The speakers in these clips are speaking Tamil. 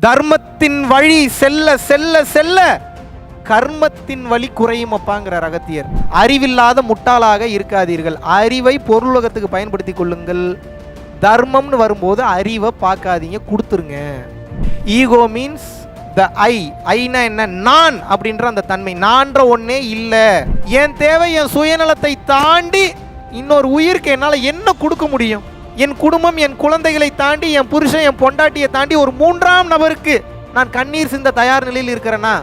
தர்மத்தின் வழி செல்ல செல்ல செல்ல கர்மத்தின் வழி குறையும் அப்பாங்கிறார் அகத்தியர். அறிவில்லாத முட்டாளாக இருக்காதீர்கள், அறிவை பொருளுலகத்துக்கு பயன்படுத்தி கொள்ளுங்கள். தர்மம்னு வரும்போது அறிவை பார்க்காதீங்க, கொடுத்துருங்க. ஈகோ மீன்ஸ் த ஐனா என்ன, நான் அப்படின்ற அந்த தன்மை. நான்ற ஒன்னே இல்லை. என் தேவை என் சுயநலத்தை தாண்டி இன்னொரு உயிருக்கு என்னால் என்ன கொடுக்க முடியும்? என் குடும்பம், என் குழந்தைகளை தாண்டி, என் புருஷன், என் பொண்டாட்டியை தாண்டி ஒரு மூன்றாம் நபருக்கு நான் கண்ணீர் சிந்த தயார் நிலையில் இருக்கிறேன்னா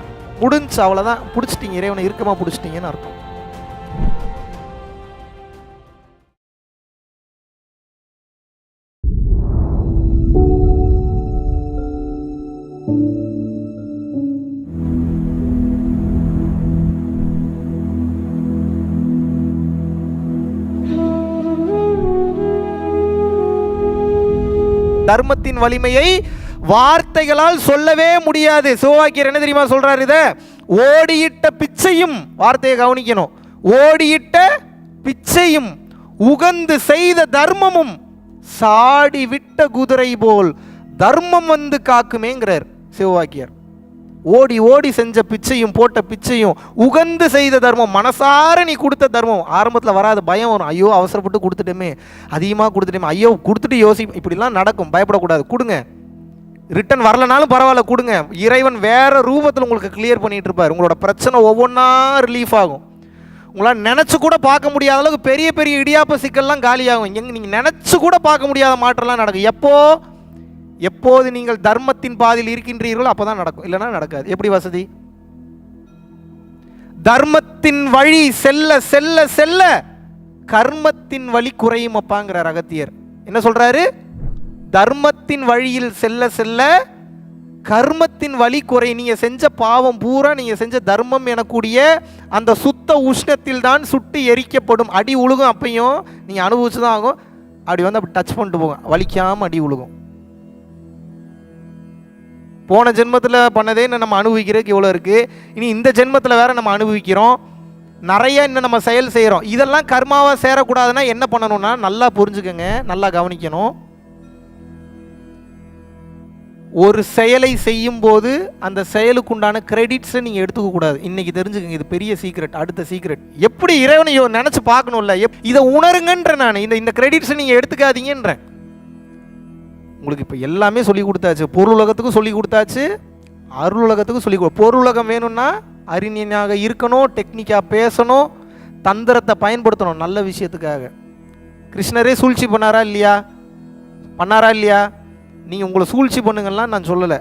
முடிஞ்சு, அவ்வளோதான். பிடிச்சிட்டீங்க, இறைவனை இறுக்கமாக பிடிச்சிட்டீங்கன்னு அர்த்தம். தர்மத்தின் வலிமையை வார்த்தைகளால் சொல்லவே முடியாது. சிவவாக்கியர் என்ன தெரியுமா சொல்றாரு? இத ஓடியிட்ட பிச்சையும், வார்த்தையை கவனிக்கணும், ஓடியிட்ட பிச்சையும் உகந்து செய்த தர்மமும் சாடி விட்ட குதிரை போல் தர்மம் வந்து காக்குமேங்கிறார் சிவவாக்கியர். ஓடி ஓடி செஞ்ச பிச்சையும் போட்ட பிச்சையும் உகந்து செய்த தர்மம், மனசார நீ கொடுத்த தர்மம். ஆரம்பத்தில் வராது, பயம் வரும். ஐயோ அவசரப்பட்டு கொடுத்துட்டோமே, அதிகமாக கொடுத்துட்டோமே, ஐயோ கொடுத்துட்டு யோசி, இப்படிலாம் நடக்கும். பயப்படக்கூடாது, கொடுங்க. ரிட்டன் வரலனாலும் பரவாயில்ல, கொடுங்க. இறைவன் வேற ரூபத்தில் உங்களுக்கு கிளியர் பண்ணிட்டு இருப்பார். உங்களோட பிரச்சனை ஒவ்வொன்றா ரிலீஃப் ஆகும். உங்களால் நினச்சி கூட பார்க்க முடியாத அளவுக்கு பெரிய பெரிய இடியாப்ப சிக்கல்லாம் காலியாகும். நீங்கள் நினச்சி கூட பார்க்க முடியாத மாற்றம்லாம் நடக்கும். எப்போது நீங்கள் தர்மத்தின் பாதையில் இருக்கின்றீர்களோ அப்போதான் நடக்கும், இல்லைன்னா நடக்காது. எப்படி வசதி? தர்மத்தின் வழி செல்ல செல்ல செல்ல கர்மத்தின் வழி குறையும் அப்பாங்கிறார் அகத்தியர். என்ன சொல்றாரு? தர்மத்தின் வழியில் செல்ல செல்ல கர்மத்தின் வழி குறை. நீங்க செஞ்ச பாவம் பூரா, நீங்க செஞ்ச தர்மம் எனக்கூடிய அந்த சுத்த உஷ்ணத்தில் தான் சுட்டு எரிக்கப்படும். அடி உழுகும், அப்பையும் நீங்க அனுபவிச்சுதான் ஆகும். அப்படி வந்து அப்படி டச் பண்ணிட்டு போகும், வலிக்காம அடி உழுகும். போன ஜென்மத்தில் பண்ணதே இன்னும் நம்ம அனுபவிக்கிறதுக்கு எவ்வளோ இருக்குது. இனி இந்த ஜென்மத்தில் வேற நம்ம அனுபவிக்கிறோம். நிறைய இன்னும் நம்ம செயல் செய்கிறோம். இதெல்லாம் கர்மாவாக சேரக்கூடாதுன்னா என்ன பண்ணணும்னா, நல்லா புரிஞ்சுக்கங்க, நல்லா கவனிக்கணும். ஒரு செயலை செய்யும் போது அந்த செயலுக்குண்டான கிரெடிட்ஸை நீங்கள் எடுத்துக்க கூடாது. இன்னைக்கு தெரிஞ்சுக்கங்க, இது பெரிய சீக்ரெட். அடுத்த சீக்ரெட், எப்படி இறைவனை நினச்சி பார்க்கணும்ல, இதை உணருங்கன்ற. நான் இந்த கிரெடிட்ஸை நீங்கள் எடுத்துக்காதீங்கன்றேன். உங்களுக்கு இப்போ எல்லாமே சொல்லி கொடுத்தாச்சு. பொருளுலகத்துக்கும் சொல்லி கொடுத்தாச்சு, அருளுலகத்துக்கும் சொல்லி கொடு. பொருளுலகம் வேணும்னா அறிஞனாக இருக்கணும், டெக்னிக்காக பேசணும், தந்திரத்தை பயன்படுத்தணும் நல்ல விஷயத்துக்காக. கிருஷ்ணரே சூழ்ச்சி பண்ணாரா இல்லையா? பண்ணாரா இல்லையா? நீங்கள் உங்களை சூழ்ச்சி பண்ணுங்கலாம் நான் சொல்லலை.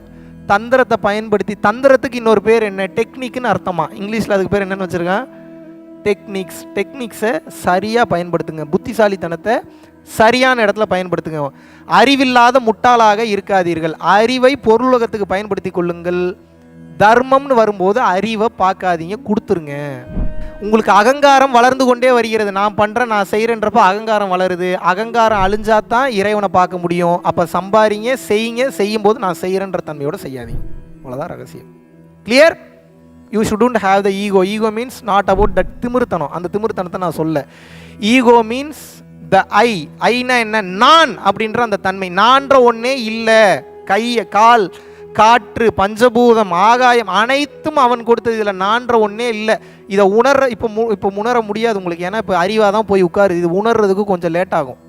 தந்திரத்தை பயன்படுத்தி, தந்திரத்துக்கு இன்னொரு பேர் என்ன? டெக்னிக்னு அர்த்தமா. இங்கிலீஷில் அதுக்கு பேர் என்னென்னு வச்சுருக்கேன்? டெக்னிக்ஸ். டெக்னிக்ஸை சரியாக பயன்படுத்துங்க, புத்திசாலித்தனத்தை சரியான இடத்துல பயன்படுத்துங்க. அறிவில்லாத முட்டாளாக இருக்காதீர்கள், அறிவை பொருளுலகத்துக்கு பயன்படுத்தி கொள்ளுங்கள். தர்மம்னு வரும்போது அறிவை பார்க்காதீங்க, கொடுத்துருங்க. உங்களுக்கு அகங்காரம் வளர்ந்து கொண்டே வருகிறது. நான் பண்ணுறேன், நான் செய்கிறேன்றப்ப அகங்காரம் வளருது. அகங்காரம் அழிஞ்சாதான் இறைவனை பார்க்க முடியும். அப்போ சம்பாதிங்க, செய்யுங்க. செய்யும் போது நான் செய்கிறேன்ற தன்மையோடு செய்யாதீங்க. அவ்வளோதான் ரகசியம். Clear? You shouldn't have the ego. Ego means not about that திமிர்த்தனம். அந்த திமிர்த்தனத்தை நான் சொல்ல. ஈகோ மீன்ஸ் த ஐனா என்ன, நான் அப்படின்ற அந்த தன்மை. நான்ற ஒன்னே இல்லை. கை, கால், காற்று, பஞ்சபூதம், ஆகாயம் அனைத்தும் அவன் கொடுத்தது. இதில் நான்ற ஒன்னே இல்லை. இதை உணர்ற இப்போ உணர முடியாது உங்களுக்கு. ஏன்னா இப்போ அறிவாக தான் போய் உட்காரு. இது உணர்றதுக்கு கொஞ்சம் லேட் ஆகும்.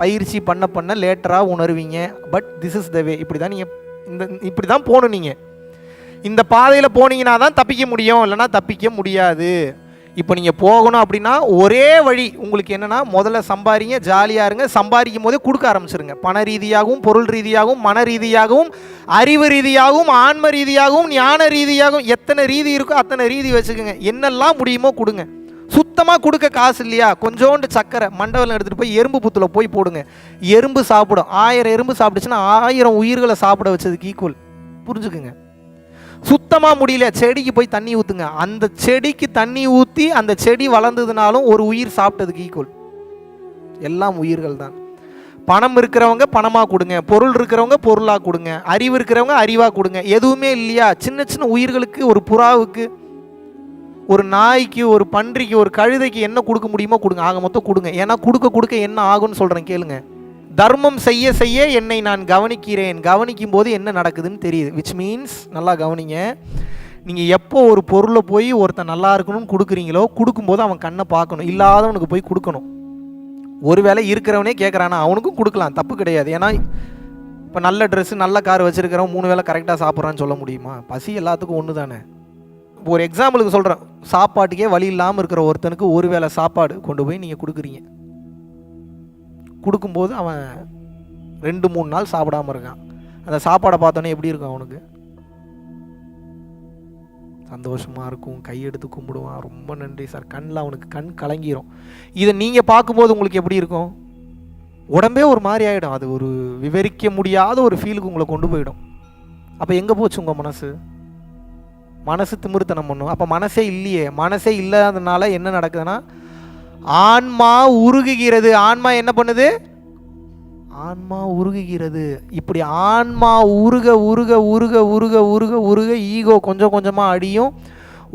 பயிற்சி பண்ண பண்ண லேட்டராக உணர்வீங்க. பட் திஸ் இஸ் த வே. இப்படி தான் நீங்கள் இப்படி தான் போகணும். நீங்கள் இந்த பாதையில் போனீங்கன்னா தான் தப்பிக்க முடியும், இல்லைனா தப்பிக்க முடியாது. இப்போ நீங்கள் போகணும் அப்படின்னா ஒரே வழி உங்களுக்கு என்னென்னா, முதல்ல சம்பாதிங்க, ஜாலியாக இருங்க. சம்பாதிக்கும் போதே கொடுக்க ஆரம்பிச்சிருங்க. பண ரீதியாகவும், பொருள் ரீதியாகவும், மன ரீதியாகவும், அறிவு ரீதியாகவும், ஆன்ம ரீதியாகவும், ஞான ரீதியாகவும், எத்தனை ரீதி இருக்கோ அத்தனை ரீதி வச்சுக்கோங்க. என்னெல்லாம் முடியுமோ கொடுங்க. சுத்தமாக கொடுக்க காசு இல்லையா, கொஞ்சோண்டு சக்கரை மண்டபத்தில் எடுத்துகிட்டு போய் எறும்பு புத்தில் போய் போடுங்க. எறும்பு சாப்பிடும். 1000 எறும்பு சாப்பிடுச்சுன்னா 1000 உயிர்களை சாப்பிட வச்சதுக்கு ஈக்குவல். புரிஞ்சுக்குங்க. சுத்தமாக முடியல, செடிக்கு போய் தண்ணி ஊற்றுங்க. அந்த செடிக்கு தண்ணி ஊற்றி அந்த செடி வளர்ந்ததுனாலும் ஒரு உயிர் சாப்பிட்டதுக்கு ஈக்குவல். எல்லாம் உயிர்கள் தான். பணம் இருக்கிறவங்க பணமாக கொடுங்க, பொருள் இருக்கிறவங்க பொருளாக கொடுங்க, அறிவு இருக்கிறவங்க அறிவாக கொடுங்க. எதுவுமே இல்லையா, சின்ன சின்ன உயிர்களுக்கு, ஒரு புறாவுக்கு, ஒரு நாய்க்கு, ஒரு பன்றிக்கு, ஒரு கழுதைக்கு என்ன கொடுக்க முடியுமோ கொடுங்க. ஆக மொத்தம் கொடுங்க. ஏன்னா கொடுக்க கொடுக்க என்ன ஆகும்னு சொல்கிறேன் கேளுங்க. தர்மம் செய்ய செய்ய என்னை நான் கவனிக்கிறேன், கவனிக்கும் போது என்ன நடக்குதுன்னு தெரியுது. விச் மீன்ஸ், நல்லா கவனிங்க, நீங்கள் எப்போ ஒரு பொருளை போய் ஒருத்தன் நல்லா இருக்கணும்னு கொடுக்குறீங்களோ, கொடுக்கும்போது அவன் கண்ணை பார்க்கணும், இல்லாதவனுக்கு போய் கொடுக்கணும். ஒருவேளை இருக்கிறவனே கேட்குறானா அவனுக்கும் கொடுக்கலாம், தப்பு கிடையாது. ஏன்னா இப்போ நல்ல ட்ரெஸ்ஸு நல்ல கார் வச்சுருக்கிறவன் 3 வேளை கரெக்டாக சாப்பிட்றான்னு சொல்ல முடியுமா? பசி எல்லாத்துக்கும் ஒன்று தானே. இப்போ ஒரு எக்ஸாம்பிளுக்கு சொல்கிறேன், சாப்பாட்டுக்கே வழி இல்லாமல் இருக்கிற ஒருத்தனுக்கு ஒரு வேளை சாப்பாடு கொண்டு போய் நீங்கள் கொடுக்குறீங்க. கொடுக்கும்போது அவன் 2-3 நாள் சாப்பிடாமல் இருக்கான். அந்த சாப்பாடை பார்த்தோன்னே எப்படி இருக்கும் அவனுக்கு? சந்தோஷமாக இருக்கும், கையெடுத்து கும்பிடுவான், ரொம்ப நன்றி சார், கண்ணில் அவனுக்கு கண் கலங்கிரும். இதை நீங்கள் பார்க்கும்போது உங்களுக்கு எப்படி இருக்கும்? உடம்பே ஒரு மாதிரி ஆகிடும். அது ஒரு விவரிக்க முடியாத ஒரு ஃபீலுக்கு உங்களை கொண்டு போயிடும். அப்போ எங்கே போச்சு உங்கள் மனசு? மனசு திமிருத்தனம் பண்ணும். அப்போ மனசே இல்லையே. மனசே இல்லாததுனால என்ன நடக்குதுன்னா, ஆன்மா உருகுகிறது. ஆன்மா என்ன பண்ணுது? ஆன்மா உருகுகிறது. இப்படி ஆன்மா உருக உருக உருக உருக உருக உருக ஈகோ கொஞ்சம் கொஞ்சமாக அடியும்.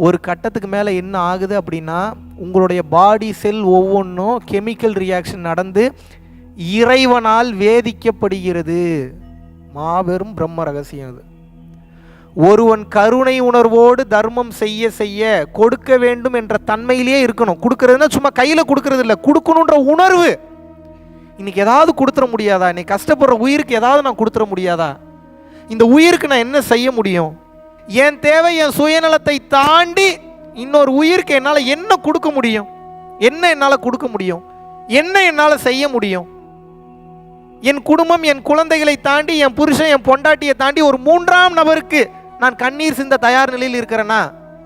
ஒரு கட்டத்துக்கு மேலே என்ன ஆகுது அப்படின்னா, உங்களுடைய பாடி செல் ஒவ்வொன்றும் கெமிக்கல் ரியாக்ஷன் நடந்து இறைவனால் வேதிக்கப்படுகிறது. மாபெரும் பிரம்ம ரகசியம் அது. ஒருவன் கருணை உணர்வோடு தர்மம் செய்ய செய்ய கொடுக்க வேண்டும் என்ற தன்மையிலேயே இருக்கணும். கொடுக்கறதுன்னா சும்மா கையில் கொடுக்கறது இல்லை, கொடுக்கணுன்ற உணர்வு. இன்னைக்கு ஏதாவது கொடுத்துட முடியாதா? இன்னைக்கு கஷ்டப்படுற உயிருக்கு ஏதாவது நான் கொடுத்துட முடியாதா? இந்த உயிருக்கு நான் என்ன செய்ய முடியும்? என் தேவை, என் சுயநலத்தை தாண்டி இன்னொரு உயிருக்கு என்னால் என்ன கொடுக்க முடியும்? என்ன என்னால் கொடுக்க முடியும்? என்ன என்னால் செய்ய முடியும்? என் குடும்பம், என் குழந்தைகளை தாண்டி, என் புருஷன், என் பொண்டாட்டியை தாண்டி ஒரு 3ஆம் நபருக்கு நான் கண்ணீர் சிந்த தயார் நிலையில் இருக்கிறேன்னா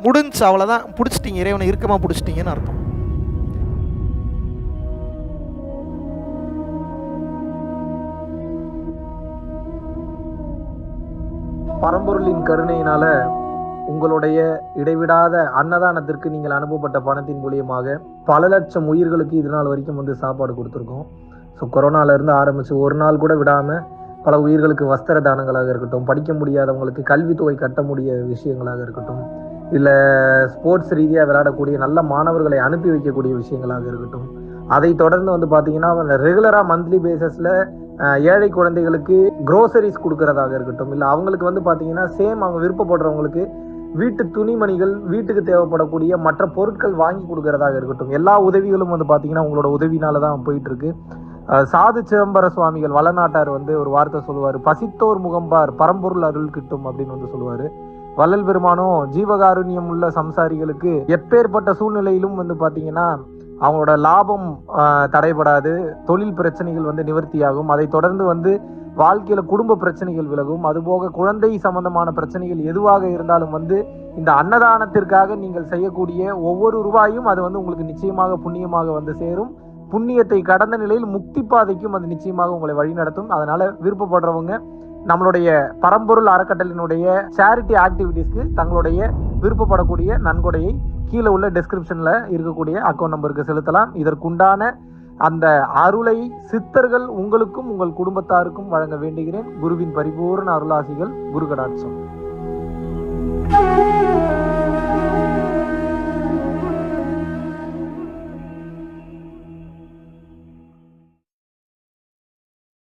முடிஞ்சு, அவ்வளோதான். பிடிச்சிட்டீங்க, இறைவனை இறுக்கமாக பிடிச்சிட்டீங்கன்னு அர்த்தம். பரம்பொருளின் கருணையினால உங்களுடைய இடைவிடாத அன்னதானத்திற்கு நீங்கள் அனுப்பப்பட்ட பணத்தின் மூலியமாக பல லட்சம் உயிர்களுக்கு இது நாள் வரைக்கும் சாப்பாடு கொடுத்துருக்கோம். ஸோ கொரோனாவிலேருந்து ஆரம்பித்து ஒரு நாள் கூட விடாமல் பல உயிர்களுக்கு வஸ்திர தானங்களாக இருக்கட்டும், படிக்க முடியாதவங்களுக்கு கல்வித்தொகை கட்ட முடிய விஷயங்களாக இருக்கட்டும், இல்லை ஸ்போர்ட்ஸ் ரீதியாக விளையாடக்கூடிய நல்ல மாணவர்களை அனுப்பி வைக்கக்கூடிய விஷயங்களாக இருக்கட்டும், அதை தொடர்ந்து பார்த்தீங்கன்னா ரெகுலராக மந்த்லி பேசிஸில் ஏழை குழந்தைகளுக்கு க்ரோசரிஸ் கொடுக்கறதாக இருக்கட்டும், இல்லை அவங்களுக்கு பார்த்தீங்கன்னா சேம் அவங்க விருப்பப்படுறவங்களுக்கு வீட்டு துணிமணிகள், வீட்டுக்கு தேவைப்படக்கூடிய மற்ற பொருட்கள் வாங்கி கொடுக்கறதாக இருக்கட்டும், எல்லா உதவிகளும் பார்த்தீங்கன்னா உங்களோட உதவினால தான் போயிட்டு இருக்கு. சாது சிதம்பர சுவாமிகள் வளநாட்டார் ஒரு வார்த்தை சொல்லுவார், பசித்தோர் முகம்பார் பரம்பொருள் அருள் கிட்டும் அப்படின்னு சொல்லுவார். வள்ளல் பெருமானும் ஜீவகாருண்யம் உள்ள சம்சாரிகளுக்கு எப்பேற்பட்ட சூழ்நிலையிலும் பார்த்தீங்கன்னா அவங்களோட லாபம் தடைபடாது, தொழில் பிரச்சனைகள் நிவர்த்தியாகும், அதை தொடர்ந்து வாழ்க்கையில குடும்ப பிரச்சனைகள் விலகும், அதுபோக குழந்தை சம்பந்தமான பிரச்சனைகள் எதுவாக இருந்தாலும் இந்த அன்னதானத்திற்காக நீங்கள் செய்யக்கூடிய ஒவ்வொரு ரூபாயும் அது உங்களுக்கு நிச்சயமாக புண்ணியமாக சேரும். புண்ணியத்தை கடந்த நிலையில் முக்தி பாதைக்கும் அது நிச்சயமாக உங்களை வழி நடத்தும். அதனால விருப்பப்படுறவங்க நம்மளுடைய பரம்பொருள் அறக்கட்டளையினுடைய சேரிட்டி ஆக்டிவிட்டீஸ்க்கு தங்களுடைய விருப்பப்படக்கூடிய நன்கொடையை கீழே உள்ள டெஸ்கிரிப்ஷன்ல இருக்கக்கூடிய அக்கௌண்ட் நம்பருக்கு செலுத்தலாம். இதற்குண்டான அந்த அருளை சித்தர்கள் உங்களுக்கும் உங்கள் குடும்பத்தாருக்கும் வழங்க வேண்டுகிறேன். குருவின் பரிபூர்ண அருளாசிகள். குரு கடாட்சம்.